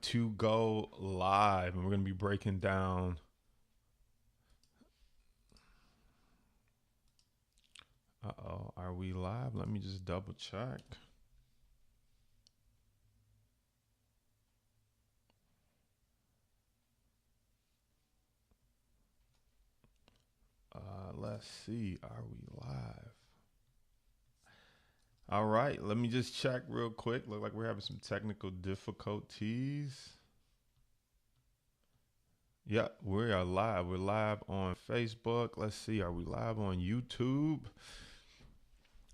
to go live, and we're going to be breaking down are we live? Let me just double check. Let's see, are we live? All right, let me just check real quick. Look like we're having some technical difficulties. Yeah, we are live. We're live on Facebook. Let's see, are we live on YouTube?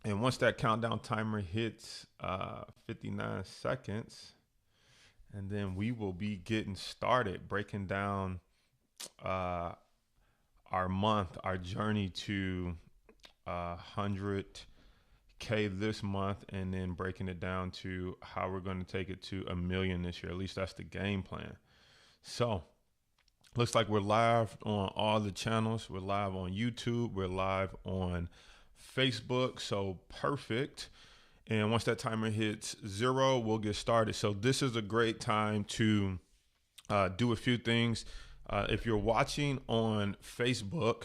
And once that countdown timer hits 59 seconds, and then we will be getting started breaking down our month, our journey to 100K this month, and then breaking it down to how we're going to take it to 1 million this year. At least that's the game plan. So looks like we're live on all the channels. We're live on YouTube. We're live on Facebook. So perfect. And once that timer hits 0, we'll get started. So this is a great time to do a few things. If you're watching on Facebook,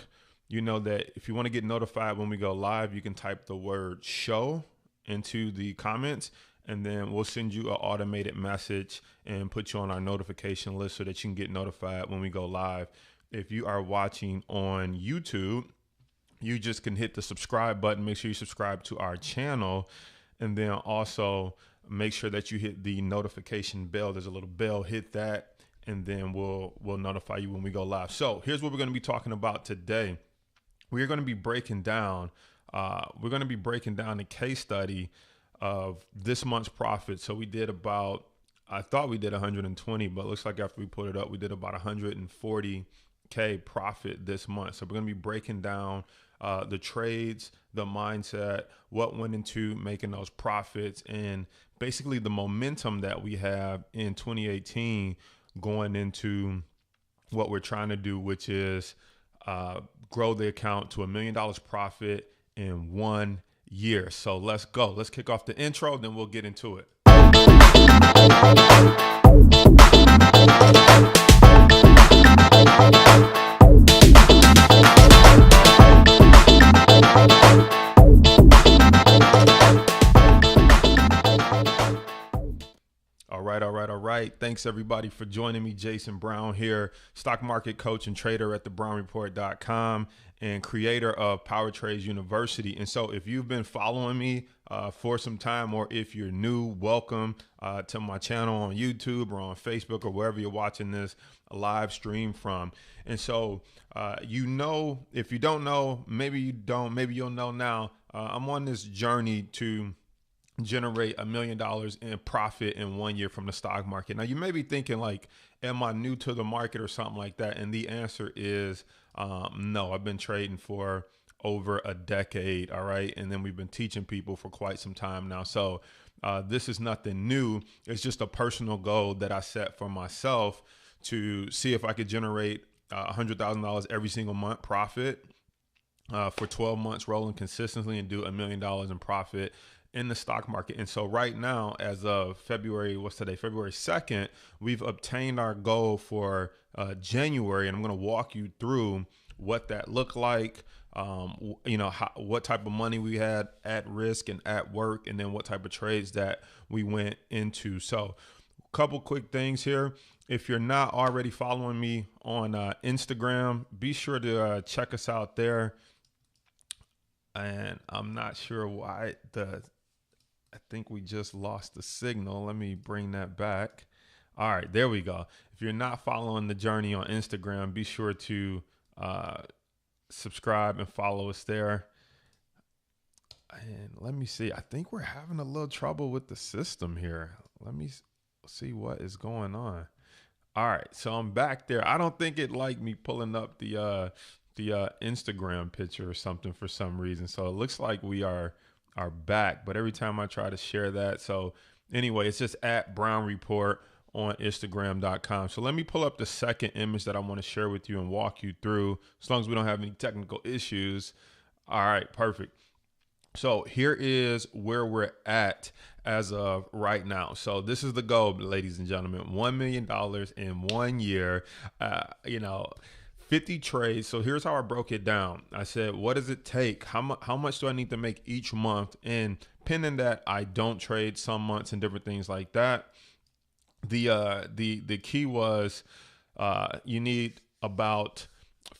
you know that if you want to get notified when we go live, you can type the word show into the comments, and then we'll send you an automated message and put you on our notification list so that you can get notified when we go live. If you are watching on YouTube, you just can hit the subscribe button. Make sure you subscribe to our channel, and then also make sure that you hit the notification bell. There's a little bell, hit that, and then we'll notify you when we go live. So here's what we're going to be talking about today. We're going to be breaking down the case study of this month's profit. So we did I thought we did 120, but it looks like after we put it up, we did about 140K profit this month. So we're going to be breaking down the trades, the mindset, what went into making those profits, and basically the momentum that we have in 2018 going into what we're trying to do, which is grow the account to $1 million profit in 1 year. So let's go. Let's kick off the intro, then we'll get into it. All right. Thanks everybody for joining me. Jason Brown here, stock market coach and trader at thebrownreport.com and creator of Power Trades University. And so if you've been following me for some time, or if you're new, welcome to my channel on YouTube or on Facebook or wherever you're watching this live stream from. And so, if you don't know, maybe you don't, maybe you'll know now, I'm on this journey to generate $1 million in profit in 1 year from the stock market. Now you may be thinking like, am I new to the market or something like that? And the answer is no. I've been trading for over a decade. All right. And then we've been teaching people for quite some time now. So this is nothing new. It's just a personal goal that I set for myself to see if I could generate $100,000 every single month profit for 12 months rolling consistently and do $1 million in profit in the stock market. And so right now, as of February 2nd, we've obtained our goal for January. And I'm going to walk you through what that looked like, what type of money we had at risk and at work, and then what type of trades that we went into. So a couple quick things here. If you're not already following me on Instagram, be sure to check us out there. And I'm not sure why I think we just lost the signal. Let me bring that back. All right, there we go. If you're not following the journey on Instagram, be sure to subscribe and follow us there. And let me see. I think we're having a little trouble with the system here. Let me see what is going on. All right, so I'm back there. I don't think it liked me pulling up the Instagram picture or something for some reason. So it looks like we are back, but every time I try to share that. So anyway, it's just at Brown Report on Instagram.com. So let me pull up the second image that I want to share with you and walk you through, as long as we don't have any technical issues. All right, perfect. So here is where we're at as of right now. So this is the goal, ladies and gentlemen: $1 million in 1 year. You know, 50 trades. So here's how I broke it down. I said, what does it take? How much do I need to make each month? And pending that I don't trade some months and different things like that. The key was you need about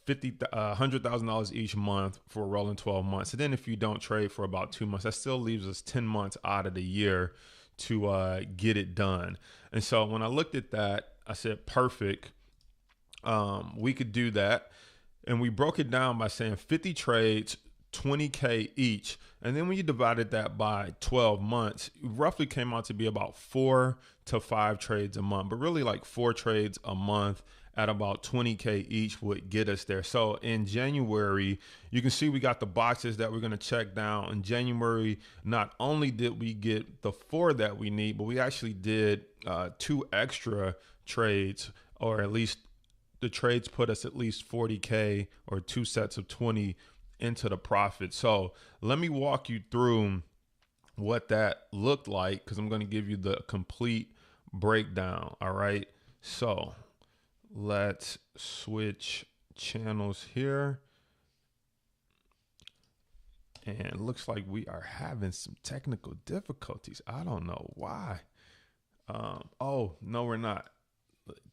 $100,000 each month for a rolling 12 months. And then if you don't trade for about 2 months, that still leaves us 10 months out of the year to get it done. And so when I looked at that, I said, perfect. We could do that. And we broke it down by saying 50 trades, 20K each. And then when you divided that by 12 months, it roughly came out to be about 4 to 5 trades a month, but really like 4 trades a month at about 20K each would get us there. So in January, you can see we got the boxes that we're going to check down. In January, not only did we get the 4 that we need, but we actually did 2 extra trades, or at least the trades put us at least 40K or 2 sets of 20 into the profit. So let me walk you through what that looked like, because I'm going to give you the complete breakdown. All right. So let's switch channels here. And it looks like we are having some technical difficulties. I don't know why. Oh, no, we're not.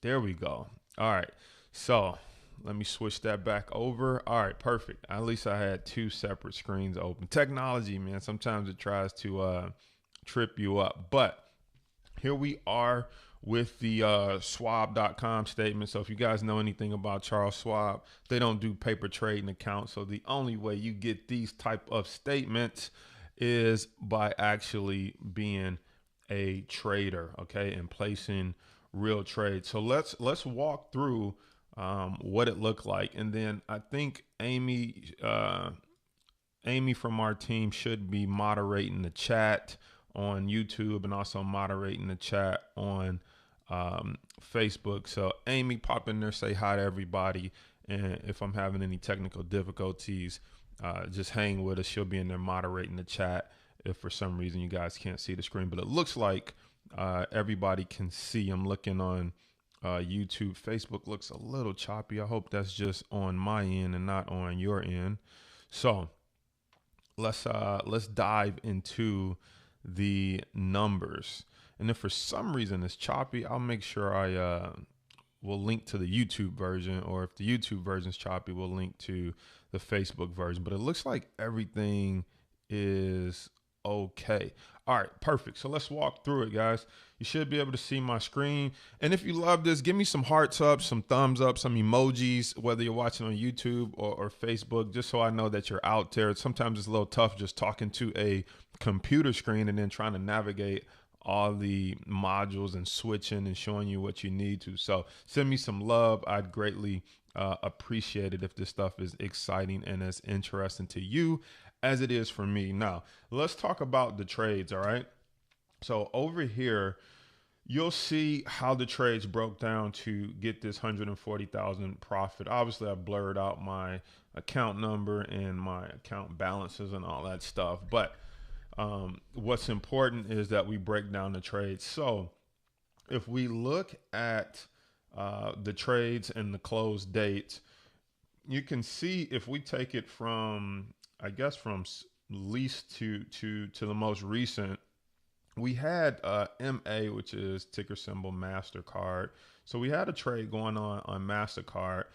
There we go. All right. So let me switch that back over. All right, perfect. At least I had 2 separate screens open. Technology, man, sometimes it tries to trip you up. But here we are with the Schwab.com statement. So if you guys know anything about Charles Schwab, they don't do paper trading accounts. So the only way you get these type of statements is by actually being a trader, okay, and placing real trades. So let's walk through what it looked like. And then I think Amy from our team should be moderating the chat on YouTube and also moderating the chat on Facebook. So Amy, pop in there, say hi to everybody. And if I'm having any technical difficulties, just hang with us. She'll be in there moderating the chat if for some reason you guys can't see the screen. But it looks like everybody can see. I'm looking on YouTube. Facebook looks a little choppy. I hope that's just on my end and not on your end. So let's dive into the numbers. And if for some reason it's choppy, I'll make sure I will link to the YouTube version, or if the YouTube version is choppy, we'll link to the Facebook version. But it looks like everything is okay. All right, perfect. So let's walk through it, guys. You should be able to see my screen. And if you love this, give me some hearts up, some thumbs up, some emojis, whether you're watching on YouTube or Facebook, just so I know that you're out there. Sometimes it's a little tough just talking to a computer screen and then trying to navigate all the modules and switching and showing you what you need to. So send me some love. I'd greatly appreciate it if this stuff is exciting and as interesting to you as it is for me. Now, let's talk about the trades, all right? So over here, you'll see how the trades broke down to get this 140,000 profit. Obviously, I blurred out my account number and my account balances and all that stuff. But what's important is that we break down the trades. So if we look at the trades and the close dates, you can see if we take it from, I guess, from least to the most recent, we had MA, which is ticker symbol MasterCard. So we had a trade going on MasterCard.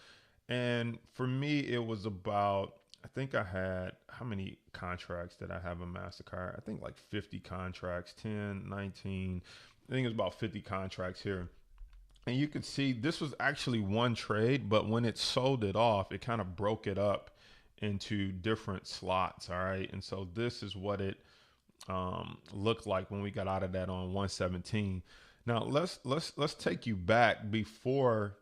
And for me, it was about, I think I had, how many contracts did I have on MasterCard? I think like 50 contracts, 10, 19. I think it was about 50 contracts here. And you could see this was actually one trade, but when it sold it off, it kind of broke it up into different slots. All right. And so this is what it looked like when we got out of that on 117. Now let's take you back before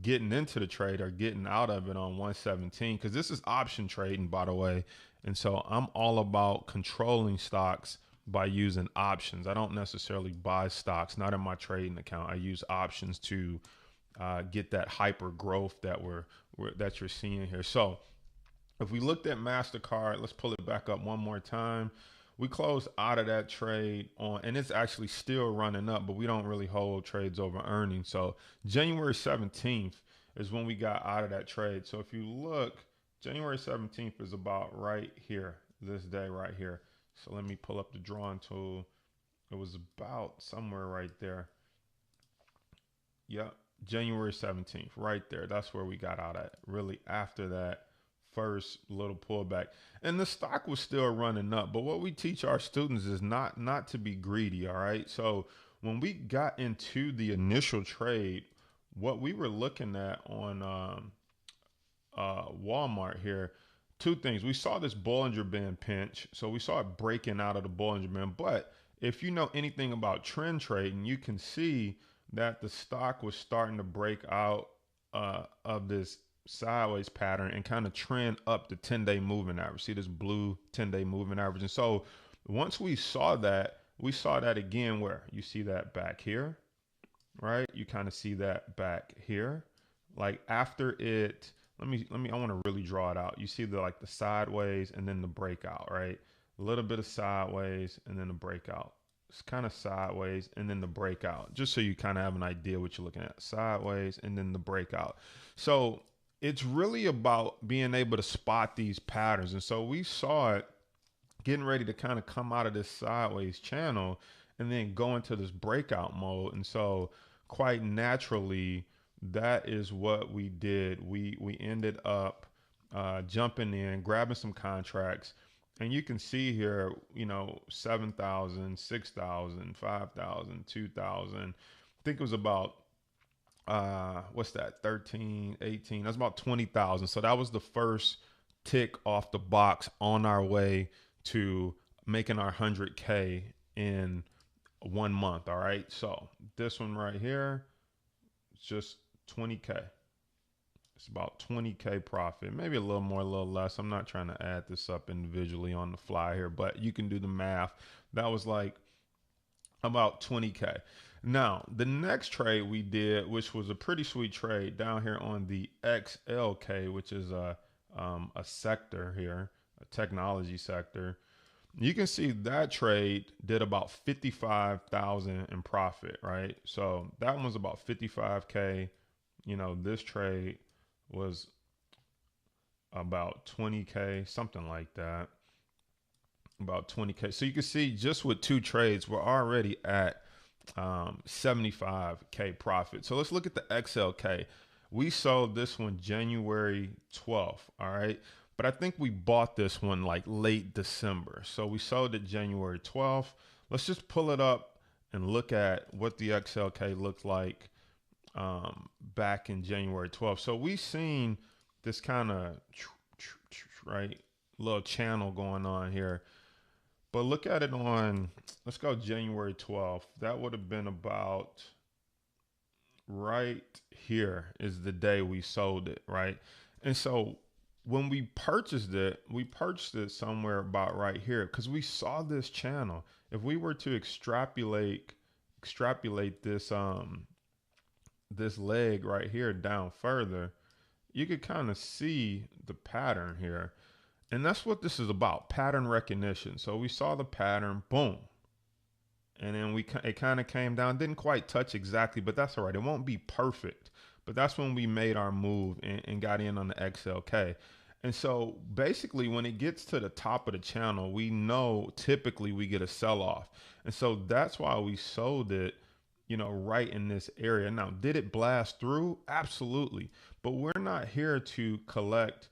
getting into the trade or getting out of it on 117, because this is option trading, by the way. And so I'm all about controlling stocks by using options. I don't necessarily buy stocks, not in my trading account. I use options to get that hyper growth that that you're seeing here. So If we looked at MasterCard, let's pull it back up one more time. We closed out of that trade on, and it's actually still running up, but we don't really hold trades over earnings. So January 17th is when we got out of that trade. So if you look, January 17th is about right here, this day right here. So let me pull up the drawing tool. It was about somewhere right there. Yep, January 17th, right there. That's where we got out at. Really, after that first little pullback, and the stock was still running up. But what we teach our students is not to be greedy. All right. So when we got into the initial trade, what we were looking at on Walmart here, two things. We saw this Bollinger Band pinch, so we saw it breaking out of the Bollinger Band. But if you know anything about trend trading, you can see that the stock was starting to break out of this sideways pattern and kind of trend up the 10-day moving average. See this blue 10-day moving average. And so once we saw that again where you see that back here, right? You kind of see that back here. Like after it, I want to really draw it out. You see the sideways and then the breakout, right? A little bit of sideways and then the breakout. It's kind of sideways and then the breakout, just so you kind of have an idea what you're looking at. Sideways and then the breakout. So it's really about being able to spot these patterns. And so we saw it getting ready to kind of come out of this sideways channel and then go into this breakout mode. And so quite naturally, that is what we did. We ended up jumping in, grabbing some contracts. And you can see here, 7,000, 6,000, 5,000, 2,000. I think it was about, what's that, 13, 18. That's about 20,000. So that was the first tick off the box on our way to making our 100K in 1 month. All right. So this one right here, it's just 20K. It's about 20K profit, maybe a little more, a little less. I'm not trying to add this up individually on the fly here, but you can do the math. That was like about 20K. Now, the next trade we did, which was a pretty sweet trade down here on the XLK, which is a sector here, a technology sector. You can see that trade did about 55,000 in profit, right? So that one was about 55K. This trade was about 20K, something like that, about 20K. So you can see just with two trades, we're already at 75K profit. So let's look at the XLK. We sold this one January 12th. All right. But I think we bought this one like late December. So we sold it January 12th. Let's just pull it up and look at what the XLK looked like back in January 12th. So we seen this kind of right little channel going on here, but look at it on, let's go January 12th. That would have been about right here is the day we sold it, right? And so when we purchased it somewhere about right here because we saw this channel. If we were to extrapolate this this leg right here down further, you could kind of see the pattern here. And that's what this is about, pattern recognition. So we saw the pattern, boom. And then it kind of came down, didn't quite touch exactly, but that's all right. It won't be perfect. But that's when we made our move and got in on the XLK. And so basically when it gets to the top of the channel, we know typically we get a sell-off. And so that's why we sold it, right in this area. Now, did it blast through? Absolutely. But we're not here to collect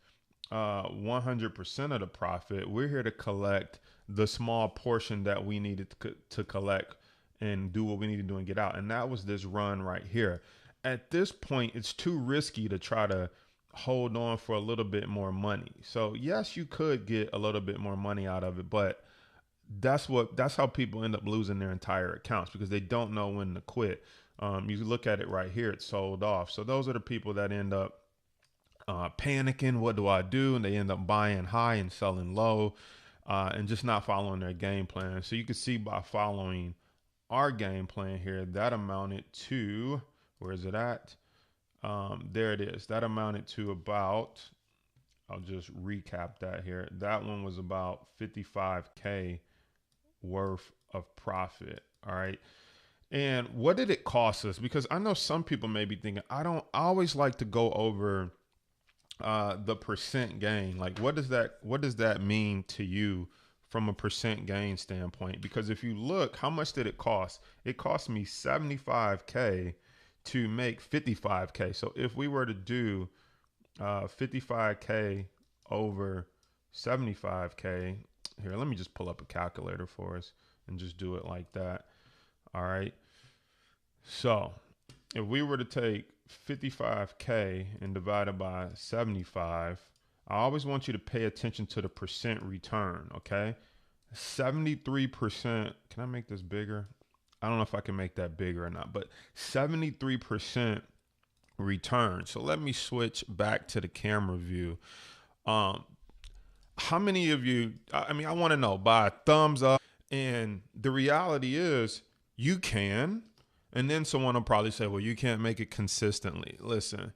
100% of the profit. We're here to collect the small portion that we needed to collect and do what we need to do and get out. And that was this run right here. At this point, it's too risky to try to hold on for a little bit more money. So yes, you could get a little bit more money out of it, but that's how people end up losing their entire accounts because they don't know when to quit. You look at it right here, it's sold off. So those are the people that end up panicking. What do I do? And they end up buying high and selling low and just not following their game plan. So you can see by following our game plan here, that amounted to, where is it at? There it is. That amounted to about I'll just recap that here. That one was about 55K worth of profit. All right. And what did it cost us? Because I know some people may be thinking, I always like to go over the percent gain. Like what does that mean to you from a percent gain standpoint? Because if you look, how much did it cost? It cost me 75K to make 55K. So if we were to do 55K over 75K, here, let me just pull up a calculator for us and just do it like that. All right. So if we were to take 55K and divide it by 75, I always want you to pay attention to the percent return. Okay. 73%. Can I make this bigger? I don't know if I can make that bigger or not, but 73% return. So let me switch back to the camera view. How many of you, I mean, I want to know by a thumbs up. And the reality is you can. And then someone will probably say, well, you can't make it consistently. Listen,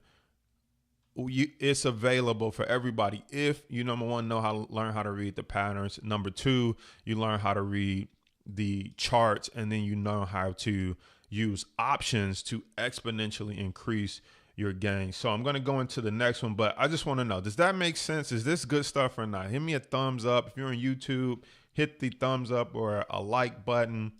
it's available for everybody if you, number one, know how to learn how to read the patterns. Number two, you learn how to read the charts, and then you know how to use options to exponentially increase your gain. So I'm going to go into the next one, but I just want to know, does that make sense? Is this good stuff or not? Hit me a thumbs up. If you're on YouTube, hit the thumbs up or a like button.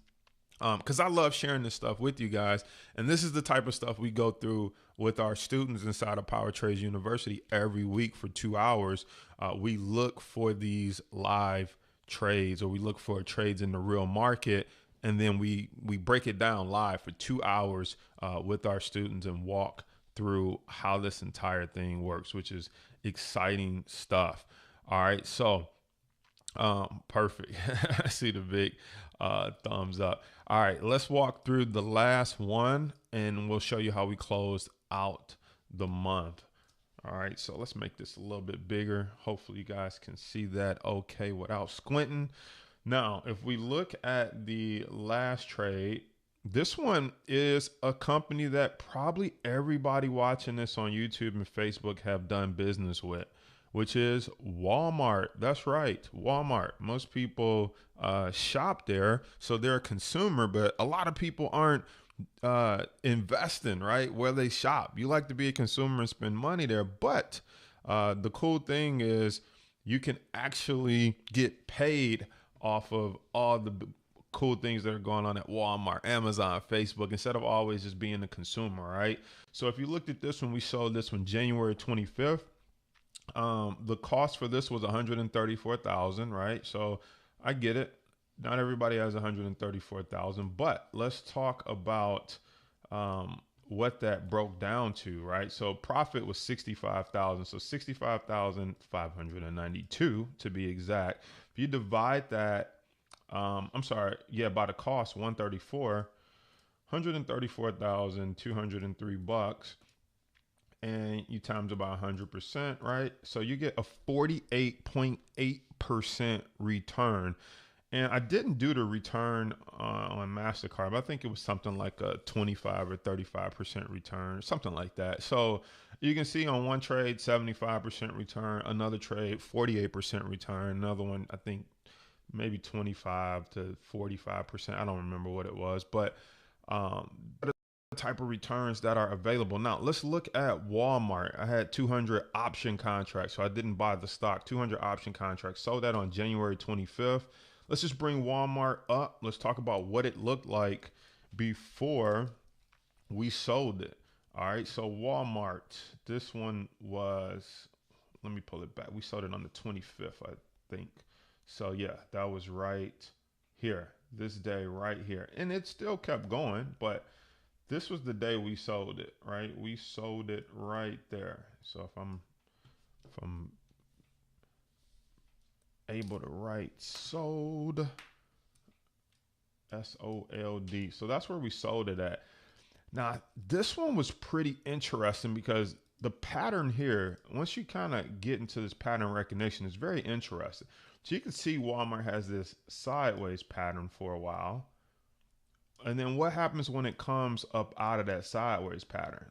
Because I love sharing this stuff with you guys. And this is the type of stuff we go through with our students inside of Power Trades University every week for 2 hours. We look for these live trades, or we look for trades in the real market. And then we break it down live for 2 hours with our students and walk through how this entire thing works, which is exciting stuff. All right. So perfect. I see the big thumbs up. All right, let's walk through the last one and we'll show you how we closed out the month. All right, so let's make this a little bit bigger. Hopefully you guys can see that okay without squinting. Now, if we look at the last trade, this one is a company that probably everybody watching this on YouTube and Facebook have done business with, which is Walmart. That's right, Walmart. Most people shop there, so they're a consumer, but a lot of people aren't investing, right, where they shop. You like to be a consumer and spend money there, but the cool thing is you can actually get paid off of all the cool things that are going on at Walmart, Amazon, Facebook, instead of always just being a consumer, right? So if you looked at this one, we sold this one January 25th. The cost for this was $134,000, right? So I get it. Not everybody has $134,000, but let's talk about what that broke down to, right? So profit was $65,000, so $65,592 to be exact. If you divide that, by the cost, $134,203. And you times it by 100%, right? So you get a 48.8% return. And I didn't do the return on MasterCard, but I think it was something like a 25 or 35% return, something like that. So you can see on one trade, 75% return, another trade, 48% return, another one, I think maybe 25 to 45%. I don't remember what it was, but type of returns that are available. Now let's look at Walmart. I had 200 option contracts, so I didn't buy the stock. 200 option contracts, sold that on January 25th. Let's just bring Walmart up. Let's talk about what it looked like before we sold it. All right, so Walmart, this one was, let me pull it back. We sold it on the 25th, I think. So yeah, that was right here, this day right here. And it still kept going, but this was the day we sold it, right? We sold it right there. So if I'm able to write sold, S-O-L-D. So that's where we sold it at. Now, this one was pretty interesting because the pattern here, once you kind of get into this pattern recognition, is very interesting. So you can see Walmart has this sideways pattern for a while. And then what happens when it comes up out of that sideways pattern?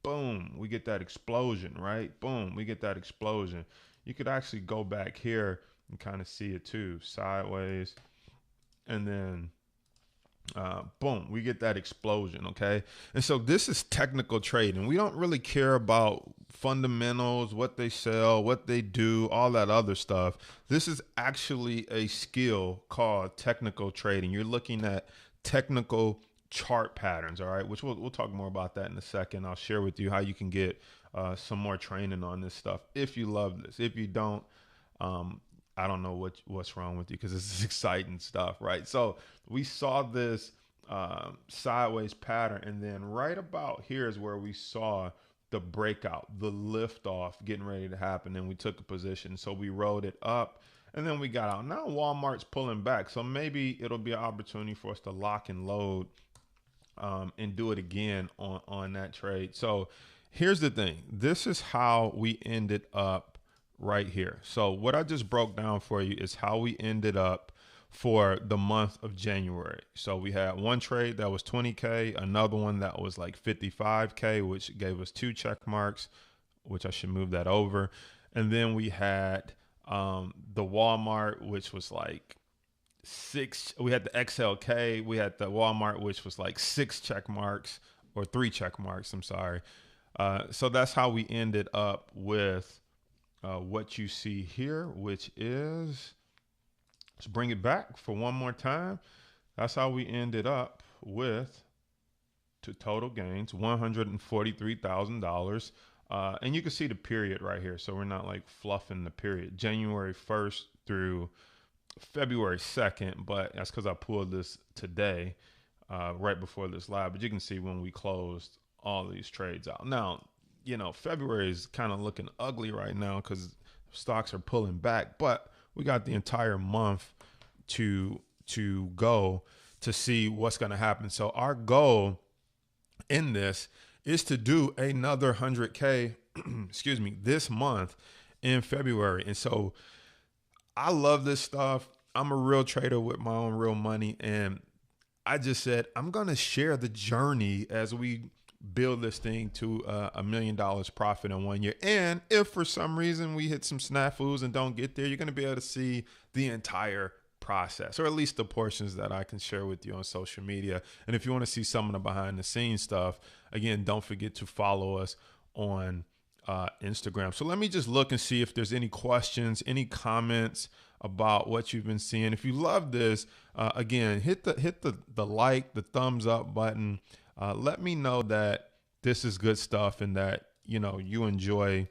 Boom, we get that explosion, right? Boom, we get that explosion. you could actually go back here and kind of see it too, sideways, and then boom, we get that explosion. Okay. And so this is technical trading. We don't really care about fundamentals, what they sell, what they do, all that other stuff. This is actually a skill called technical trading. You're looking at technical chart patterns. All right. Which we'll talk more about that in a second. I'll share with you how you can get some more training on this stuff if you love this. If you don't, I don't know what's wrong with you, because this is exciting stuff, right? So we saw this sideways pattern, and then right about here is where we saw the breakout, the lift off getting ready to happen, and we took a position. So we rode it up, and then we got out. Now Walmart's pulling back, so maybe it'll be an opportunity for us to lock and load and do it again on that trade. So here's the thing. This is how we ended up right here. So what I just broke down for you is how we ended up for the month of January. So we had one trade that was 20K, another one that was like 55K, which gave us 2 check marks, which I should move that over. And then we had the Walmart, which was like 6. We had the XLK. We had the Walmart, which was like 6 check marks, or 3 check marks. I'm sorry. So that's how we ended up with what you see here, which is, let's bring it back for one more time. That's how we ended up with, to total gains, $143,000. And you can see the period right here. So we're not like fluffing the period. January 1st through February 2nd, but that's because I pulled this today, right before this live. But you can see when we closed all these trades out. Now, you know, February is kind of looking ugly right now because stocks are pulling back, but we got the entire month to go to see what's going to happen. So our goal in this is to do another 100K, excuse me, this month in February. And so I love this stuff. I'm a real trader with my own real money. And I just said, I'm going to share the journey as we build this thing to $1 million profit in 1 year. And if for some reason we hit some snafus and don't get there, you're going to be able to see the entire process, or at least the portions that I can share with you on social media. And if you want to see some of the behind the scenes stuff, again, don't forget to follow us on Instagram. So let me just look and see if there's any questions, any comments about what you've been seeing. If you love this, again, hit the like, the thumbs up button. Let me know that this is good stuff and that, you know, you enjoy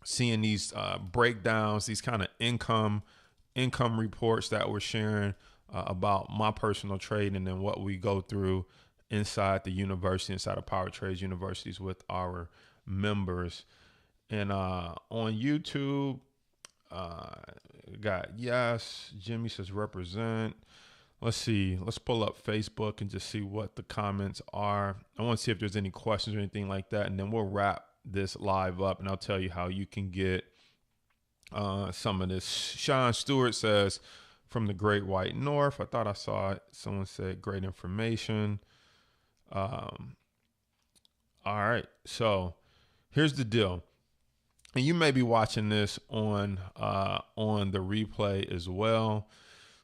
seeing these breakdowns, these kind of income reports that we're sharing about my personal trading and what we go through inside the university, inside of Power Trades Universities with our members. And on YouTube, got yes. Jimmy says represent. Let's see. Let's pull up Facebook and just see what the comments are. I want to see if there's any questions or anything like that. And then we'll wrap this live up and I'll tell you how you can get some of this. Sean Stewart says, from the Great White North. I thought I saw it. Someone said great information. All right. So here's the deal. And you may be watching this on the replay as well.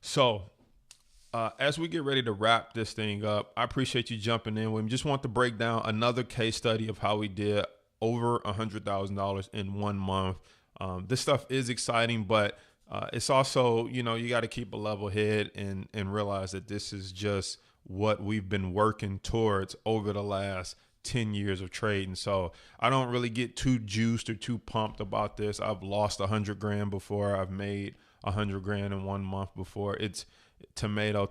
So as we get ready to wrap this thing up, I appreciate you jumping in with me. Just want to break down another case study of how we did over $100,000 in 1 month. This stuff is exciting, but it's also, you know, you got to keep a level head and realize that this is just what we've been working towards over the last 10 years of trading. So I don't really get too juiced or too pumped about this. I've lost 100 grand before. I've made 100 grand in 1 month before. It's tomato,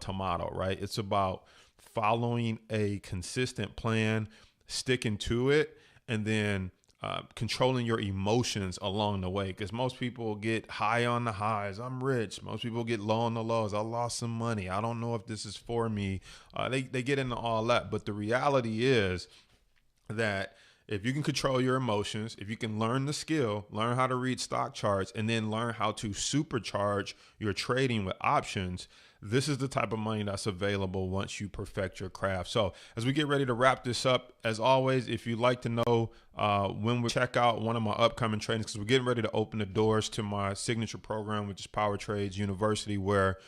right? It's about following a consistent plan, sticking to it, and then controlling your emotions along the way. Because most people get high on the highs. I'm rich. Most people get low on the lows. I lost some money. I don't know if this is for me. They get into all that. But the reality is that if you can control your emotions, if you can learn the skill, learn how to read stock charts, and then learn how to supercharge your trading with options, this is the type of money that's available once you perfect your craft. So as we get ready to wrap this up, as always, if you'd like to know when we check out one of my upcoming trainings, because we're getting ready to open the doors to my signature program, which is Power Trades University, where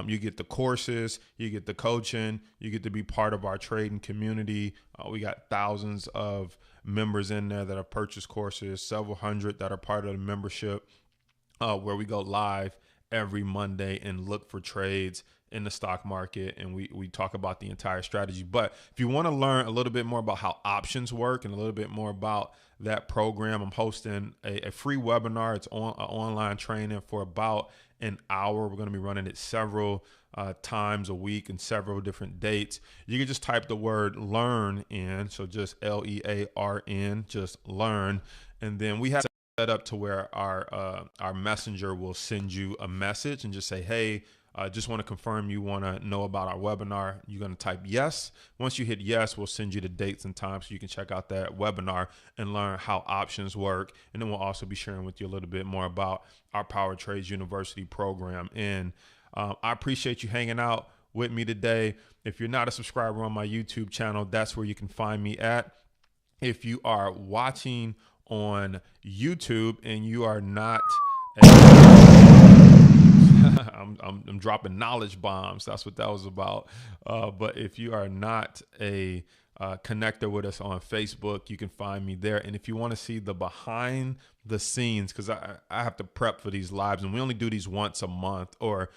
you get the courses, you get the coaching, you get to be part of our trading community. We got thousands of members in there that have purchased courses, several hundred that are part of the membership, where we go live every Monday and look for trades in the stock market, and we talk about the entire strategy. But if you want to learn a little bit more about how options work and a little bit more about that program, I'm hosting a free webinar. It's online training for about an hour. We're going to be running it several times a week and several different dates. You can just type the word learn in, so just LEARN, just learn, and then we have set up to where our messenger will send you a message and just say, hey, just want to confirm you want to know about our webinar. You're going to type yes. Once you hit yes, we'll send you the dates and times so you can check out that webinar and learn how options work. And then we'll also be sharing with you a little bit more about our Power Trades University program. And I appreciate you hanging out with me today. If you're not a subscriber on my YouTube channel, that's where you can find me at. If you are watching on YouTube and you are not I'm dropping knowledge bombs. That's what that was about. But if you are not a connector with us on Facebook, you can find me there. And if you want to see the behind the scenes, because I have to prep for these lives, and we only do these once a month, or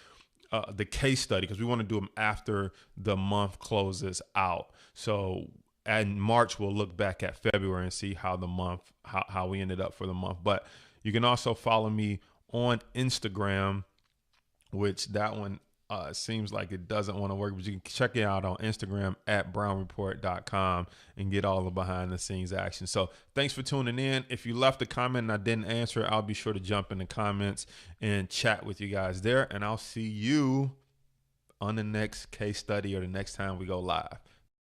the case study, because we want to do them after the month closes out. So in March, we'll look back at February and see how the month, how we ended up for the month. But you can also follow me on Instagram, which that one seems like it doesn't want to work, but you can check it out on Instagram at brownreport.com and get all the behind the scenes action. So thanks for tuning in. If you left a comment and I didn't answer, I'll be sure to jump in the comments and chat with you guys there. And I'll see you on the next case study or the next time we go live.